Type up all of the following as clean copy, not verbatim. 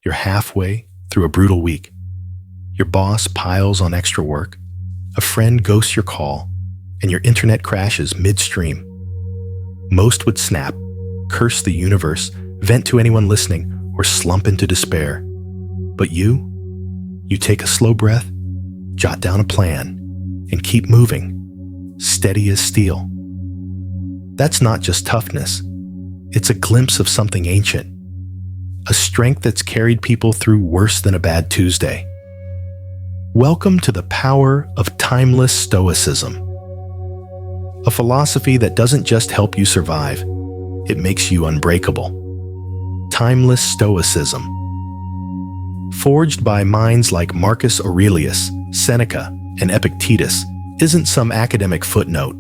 You're halfway through a brutal week. Your boss piles on extra work, a friend ghosts your call, and your internet crashes midstream. Most would snap, curse the universe, vent to anyone listening, or slump into despair. But you take a slow breath, jot down a plan, and keep moving, steady as steel. That's not just toughness. It's a glimpse of something ancient, a strength that's carried people through worse than a bad Tuesday. Welcome to the power of Timeless Stoicism, a philosophy that doesn't just help you survive, it makes you unbreakable. Timeless Stoicism. Forged by minds like Marcus Aurelius, Seneca, and Epictetus, isn't some academic footnote.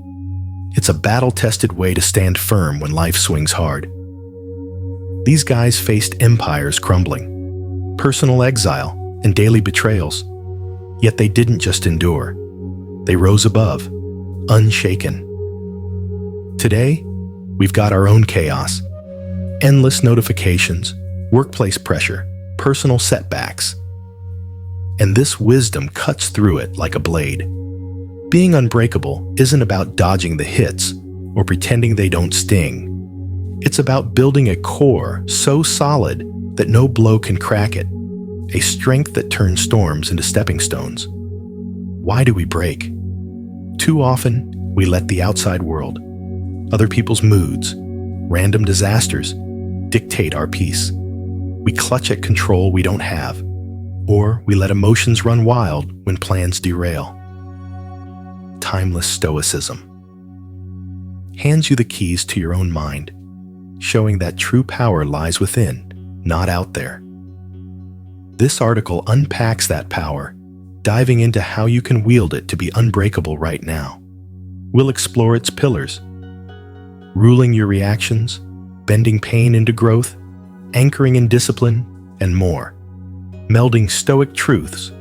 It's a battle-tested way to stand firm when life swings hard. These guys faced empires crumbling, personal exile, and daily betrayals. Yet they didn't just endure. They rose above, unshaken. Today, we've got our own chaos. Endless notifications, workplace pressure, personal setbacks. And this wisdom cuts through it like a blade. Being unbreakable isn't about dodging the hits or pretending they don't sting. It's about building a core so solid that no blow can crack it, a strength that turns storms into stepping stones. Why do we break? Too often, we let the outside world, other people's moods, random disasters, dictate our peace. We clutch at control we don't have, or we let emotions run wild when plans derail. Timeless Stoicism hands you the keys to your own mind, showing that true power lies within, not out there. This article unpacks that power, diving into how you can wield it to be unbreakable right now. We'll explore its pillars: ruling your reactions, bending pain into growth, anchoring in discipline, and more. Melding Stoic truths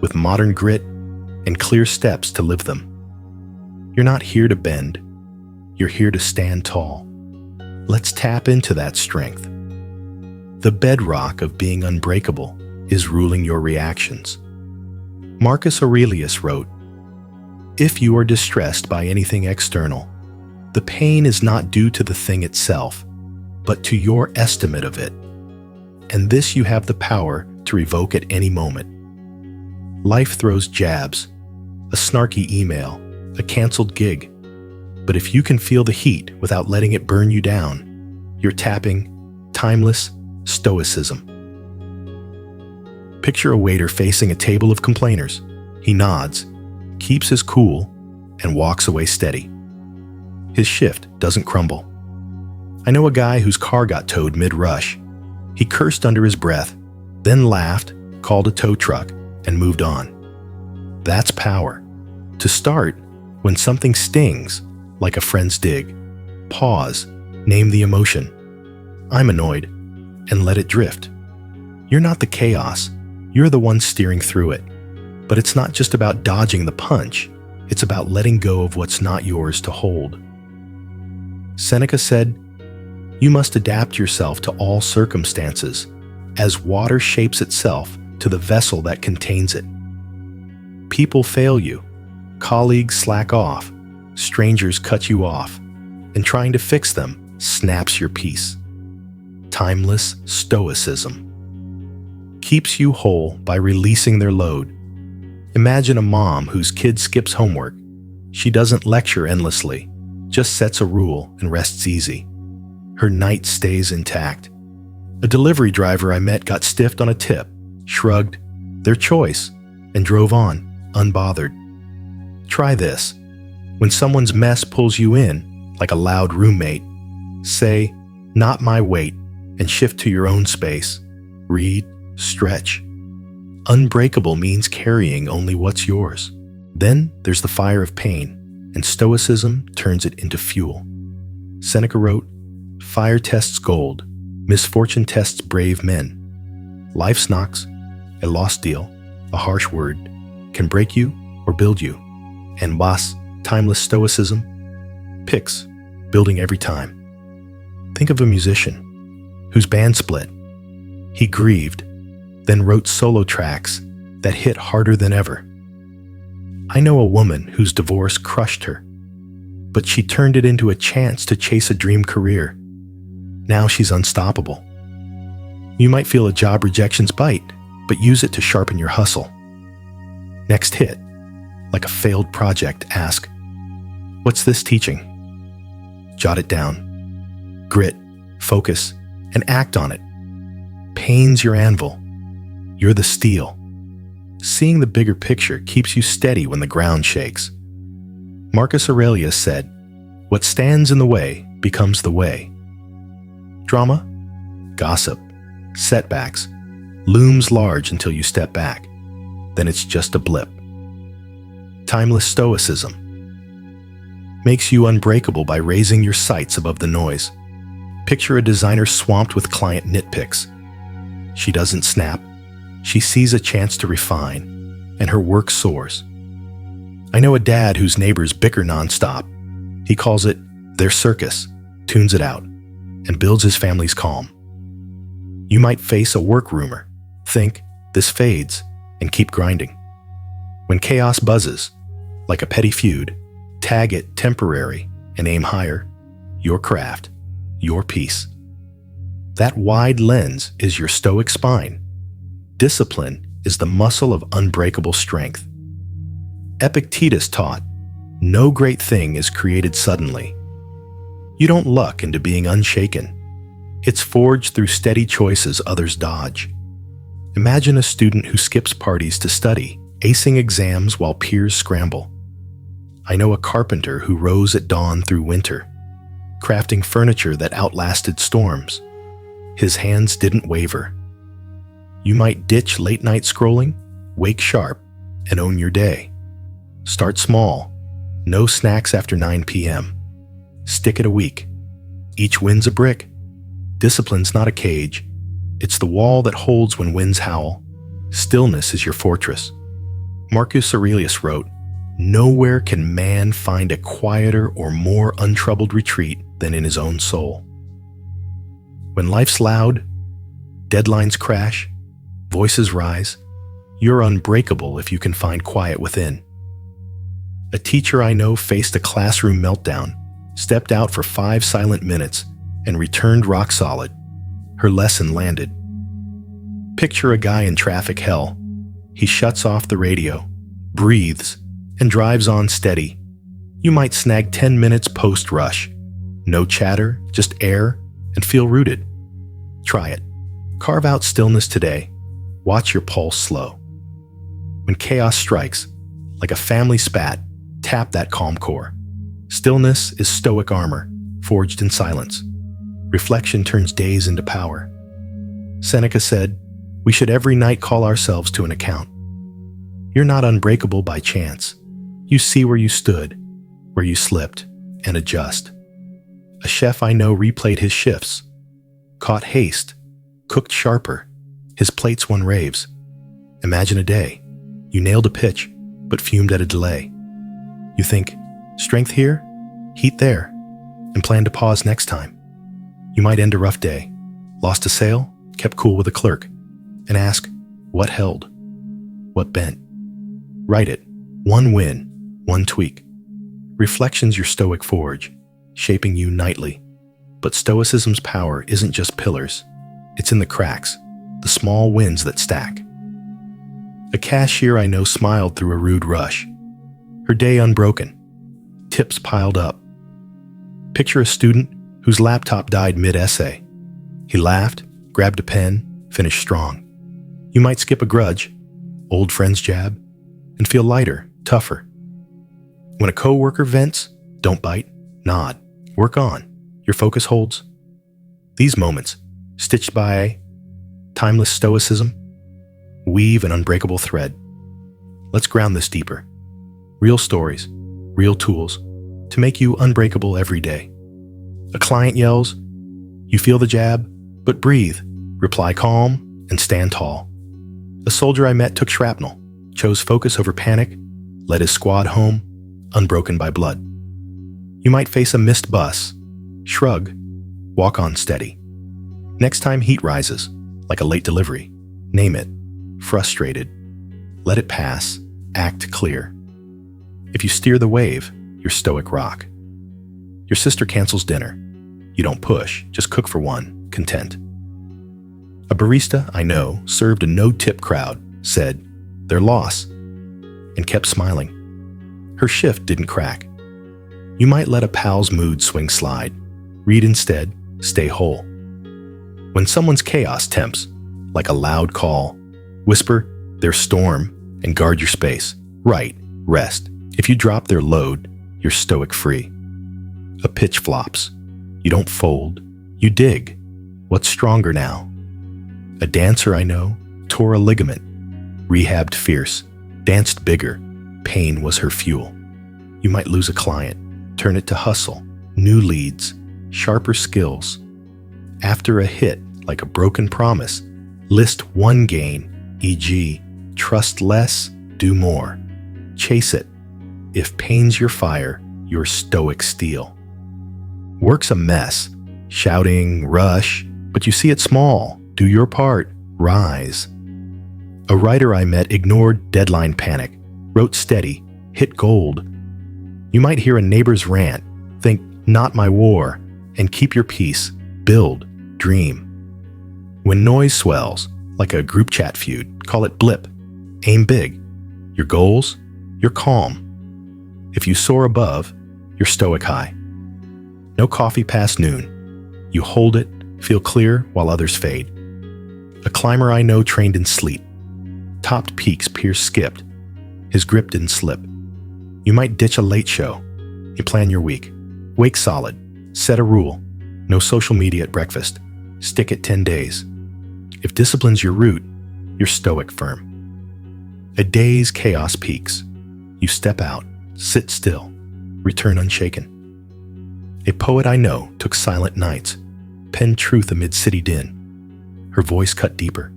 with modern grit and clear steps to live them. You're not here to bend, you're here to stand tall. Let's tap into that strength. The bedrock of being unbreakable is ruling your reactions. Marcus Aurelius wrote, "If you are distressed by anything external, the pain is not due to the thing itself, but to your estimate of it. And this you have the power to revoke at any moment." Life throws jabs, a snarky email, a canceled gig. But if you can feel the heat without letting it burn you down, you're tapping Timeless Stoicism. Picture a waiter facing a table of complainers. He nods, keeps his cool, and walks away steady. His shift doesn't crumble. I know a guy whose car got towed mid-rush. He cursed under his breath, then laughed, called a tow truck, and moved on. That's power. To start, when something stings, like a friend's dig, pause, name the emotion. I'm annoyed, and let it drift. You're not the chaos, you're the one steering through it. But it's not just about dodging the punch, it's about letting go of what's not yours to hold. Seneca said, "You must adapt yourself to all circumstances, as water shapes itself to the vessel that contains it." People fail you, colleagues slack off, strangers cut you off, and trying to fix them snaps your peace. Timeless Stoicism keeps you whole by releasing their load. Imagine a mom whose kid skips homework. She doesn't lecture endlessly, just sets a rule and rests easy. Her night stays intact. A delivery driver I met got stiffed on a tip, shrugged, their choice, and drove on, unbothered. Try this. When someone's mess pulls you in, like a loud roommate, say, "Not my weight," and shift to your own space. Read, stretch. Unbreakable means carrying only what's yours. Then there's the fire of pain, and Stoicism turns it into fuel. Seneca wrote, "Fire tests gold, misfortune tests brave men. Life's knocks, a lost deal, a harsh word, can break you or build you. And boss, Timeless Stoicism picks, building every time." Think of a musician whose band split. He grieved, then wrote solo tracks that hit harder than ever. I know a woman whose divorce crushed her, but she turned it into a chance to chase a dream career. Now she's unstoppable. You might feel a job rejection's bite, but use it to sharpen your hustle. Next hit, like a failed project, ask, "What's this teaching?" Jot it down. Grit, focus, and act on it. Pain's your anvil. You're the steel. Seeing the bigger picture keeps you steady when the ground shakes. Marcus Aurelius said, "What stands in the way becomes the way." Drama, gossip, setbacks looms large until you step back. Then it's just a blip. Timeless Stoicism makes you unbreakable by raising your sights above the noise. Picture a designer swamped with client nitpicks. She doesn't snap. She sees a chance to refine, and her work soars. I know a dad whose neighbors bicker nonstop. He calls it their circus, tunes it out, and builds his family's calm. You might face a work rumor, think, "This fades," and keep grinding. When chaos buzzes, like a petty feud, tag it temporary and aim higher. Your craft, your peace. That wide lens is your stoic spine. Discipline is the muscle of unbreakable strength. Epictetus taught, "No great thing is created suddenly." You don't luck into being unshaken. It's forged through steady choices others dodge. Imagine a student who skips parties to study, acing exams while peers scramble. I know a carpenter who rose at dawn through winter, crafting furniture that outlasted storms. His hands didn't waver. You might ditch late-night scrolling, wake sharp, and own your day. Start small. No snacks after 9 p.m. Stick it a week. Each win's a brick. Discipline's not a cage. It's the wall that holds when winds howl. Stillness is your fortress. Marcus Aurelius wrote, "Nowhere can man find a quieter or more untroubled retreat than in his own soul." When life's loud, deadlines crash, voices rise, you're unbreakable if you can find quiet within. A teacher I know faced a classroom meltdown, stepped out for 5 silent minutes, and returned rock solid. Her lesson landed. Picture a guy in traffic hell. He shuts off the radio, breathes, and drives on steady. You might snag 10 minutes post-rush. No chatter, just air, and feel rooted. Try it. Carve out stillness today. Watch your pulse slow. When chaos strikes, like a family spat, tap that calm core. Stillness is stoic armor, forged in silence. Reflection turns days into power. Seneca said, "We should every night call ourselves to an account." You're not unbreakable by chance. You see where you stood, where you slipped, and adjust. A chef I know replayed his shifts, caught haste, cooked sharper, his plates won raves. Imagine a day. You nailed a pitch, but fumed at a delay. You think, strength here, heat there, and plan to pause next time. You might end a rough day, lost a sale, kept cool with a clerk, and ask, what held? What bent? Write it. One win, one tweak. Reflection's your stoic forge, shaping you nightly. But stoicism's power isn't just pillars. It's in the cracks, the small wins that stack. A cashier I know smiled through a rude rush. Her day unbroken. Tips piled up. Picture a student whose laptop died mid-essay. He laughed, grabbed a pen, finished strong. You might skip a grudge, old friend's jab, and feel lighter, tougher. When a coworker vents, don't bite, nod, work on. Your focus holds. These moments, stitched by timeless stoicism, weave an unbreakable thread. Let's ground this deeper. Real stories, real tools, to make you unbreakable every day. A client yells, you feel the jab, but breathe, reply calm, and stand tall. A soldier I met took shrapnel, chose focus over panic, led his squad home, unbroken by blood. You might face a missed bus, shrug, walk on steady. Next time heat rises, like a late delivery, Name it. Frustrated. Let it pass. Act clear. If you steer the wave, you're Stoic rock. Your sister cancels dinner. You don't push, just cook for one, content. A barista I know served a no-tip crowd, said, "Their loss," and kept smiling. Her shift didn't crack. You might let a pal's mood swing slide. Read instead, stay whole. When someone's chaos tempts, like a loud call, whisper, "Their storm," and guard your space. Right, rest. If you drop their load, you're Stoic free. A pitch flops. You don't fold, you dig. What's stronger now? A dancer I know tore a ligament, rehabbed fierce, danced bigger. Pain was her fuel. You might lose a client, turn it to hustle, new leads, sharper skills. After a hit, like a broken promise, list one gain, e.g., trust less, do more. Chase it. If pain's your fire, you're Stoic steel. Work's a mess, shouting, rush, but you see it small. Do your part, rise. A writer I met ignored deadline panic, wrote steady, hit gold. You might hear a neighbor's rant, think, "Not my war," and keep your peace, build, dream. When noise swells, like a group chat feud, call it blip. Aim big. Your goals, you're calm. If you soar above, you're Stoic high. No coffee past noon. You hold it, feel clear while others fade. A climber I know trained in sleet. Topped peaks Pierce skipped. His grip didn't slip. You might ditch a late show. You plan your week. Wake solid. Set a rule. No social media at breakfast. Stick it 10 days. If discipline's your root, you're Stoic firm. A day's chaos peaks. You step out, sit still, return unshaken. A poet I know took silent nights, penned truth amid city din. Her voice cut deeper.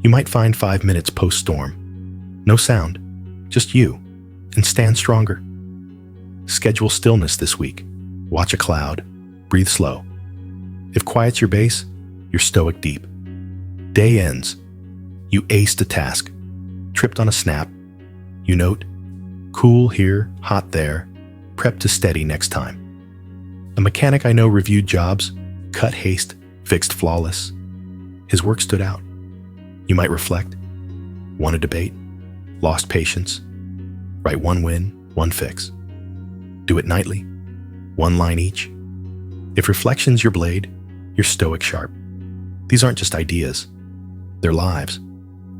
You might find 5 minutes post-storm. No sound, just you, and stand stronger. Schedule stillness this week. Watch a cloud. Breathe slow. If quiet's your base, you're Stoic deep. Day ends. You aced a task. Tripped on a snap. You note, cool here, hot there. Prep to steady next time. A mechanic I know reviewed jobs, cut haste, fixed flawless. His work stood out. You might reflect. Won a debate. Lost patience. Write one win, one fix. Do it nightly. One line each. If reflection's your blade, you're Stoic sharp. These aren't just ideas. They're lives.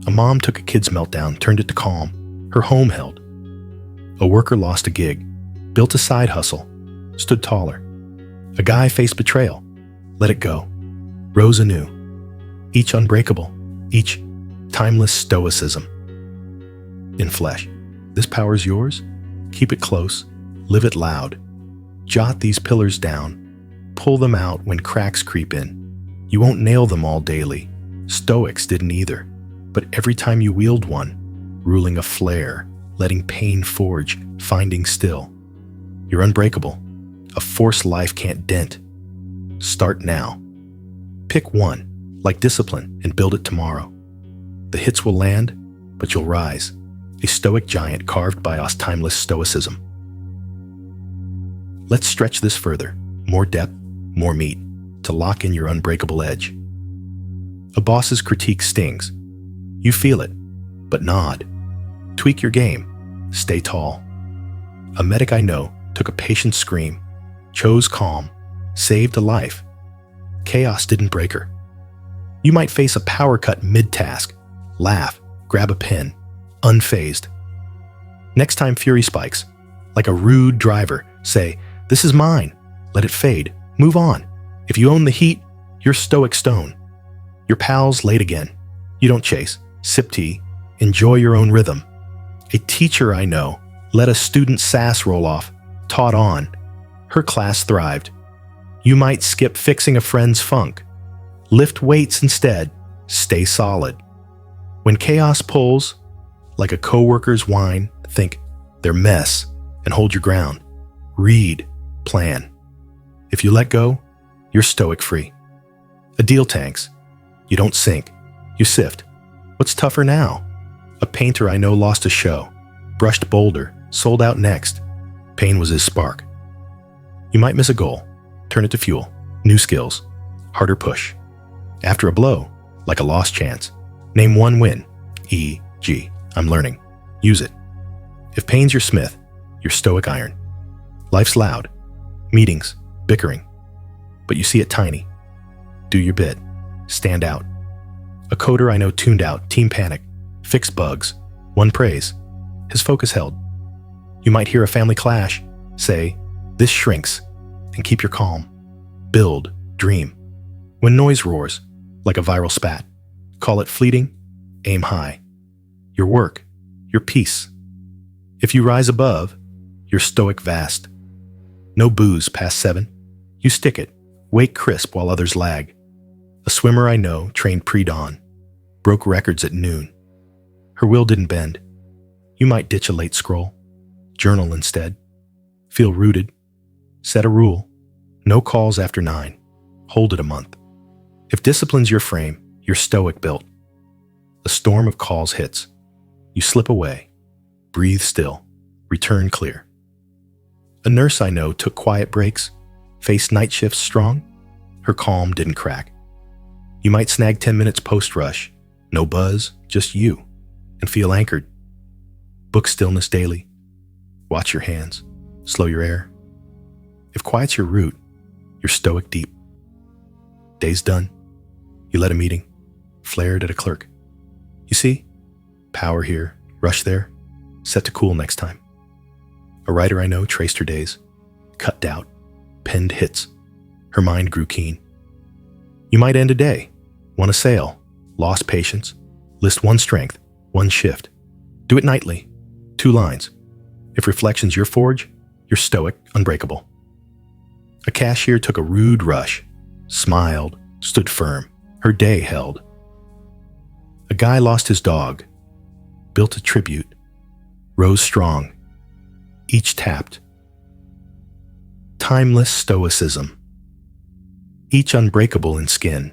A mom took a kid's meltdown, turned it to calm. Her home held. A worker lost a gig, built a side hustle, stood taller. A guy faced betrayal, let it go, rose anew. Each unbreakable, each timeless stoicism. In flesh, this power's yours. Keep it close, live it loud. Jot these pillars down, pull them out when cracks creep in. You won't nail them all daily. Stoics didn't either. But every time you wield one, ruling a flare, letting pain forge, finding still, you're unbreakable, a force life can't dent. Start now. Pick one, like discipline, and build it tomorrow. The hits will land, but you'll rise, a Stoic giant carved by us timeless stoicism. Let's stretch this further, more depth, more meat, to lock in your unbreakable edge. A boss's critique stings. You feel it, but nod. Tweak your game. Stay tall. A medic I know took a patient's scream, chose calm, saved a life. Chaos didn't break her. You might face a power cut mid-task. Laugh, grab a pen, unfazed. Next time fury spikes, like a rude driver, say, "This is mine." Let it fade. Move on. If you own the heat, you're Stoic stone. Your pal's late again. You don't chase. Sip tea. Enjoy your own rhythm. A teacher I know let a student's sass roll off, taught on. Her class thrived. You might skip fixing a friend's funk. Lift weights instead. Stay solid. When chaos pulls, like a coworker's whine, think their mess and hold your ground. Read, plan. If you let go, you're Stoic free. A deal tanks. You don't sink. You You sift. What's tougher now? A painter I know lost a show, brushed boulder, sold out next. Pain was his spark. You might miss a goal. Turn it to fuel. New skills. Harder push. After a blow, like a lost chance, name one win. E.g. I'm learning. Use it. If pain's your smith, you're stoic iron. Life's loud. Meetings. Bickering. But you see it tiny. Do your bit. Stand out. A coder I know tuned out, team panic, fixed bugs, won praise. His focus held. You might hear a family clash. Say, this shrinks, and keep your calm. Build, dream. When noise roars, like a viral spat, call it fleeting, aim high. Your work, your peace. If you rise above, you're stoic vast. No booze past 7. You stick it, wake crisp while others lag. A swimmer I know trained pre-dawn, broke records at noon. Her will didn't bend. You might ditch a late scroll, journal instead. Feel rooted. Set a rule. No calls after 9. Hold it a month. If discipline's your frame, you're stoic built. A storm of calls hits. You slip away. Breathe still. Return clear. A nurse I know took quiet breaks, faced night shifts strong. Her calm didn't crack. You might snag 10 minutes post-rush. No buzz, just you. And feel anchored. Book stillness daily. Watch your hands. Slow your air. If quiet's your root, you're stoic deep. Day's done. You led a meeting. Flared at a clerk. You see? Power here, rush there. Set to cool next time. A writer I know traced her days. Cut doubt. Penned hits. Her mind grew keen. You might end a day. Won a sale. Lost patience. List one strength. One shift. Do it nightly. 2 lines. If reflection's your forge, you're stoic, unbreakable. A cashier took a rude rush. Smiled. Stood firm. Her day held. A guy lost his dog. Built a tribute. Rose strong. Each tapped. Timeless Stoicism. Each unbreakable in skin.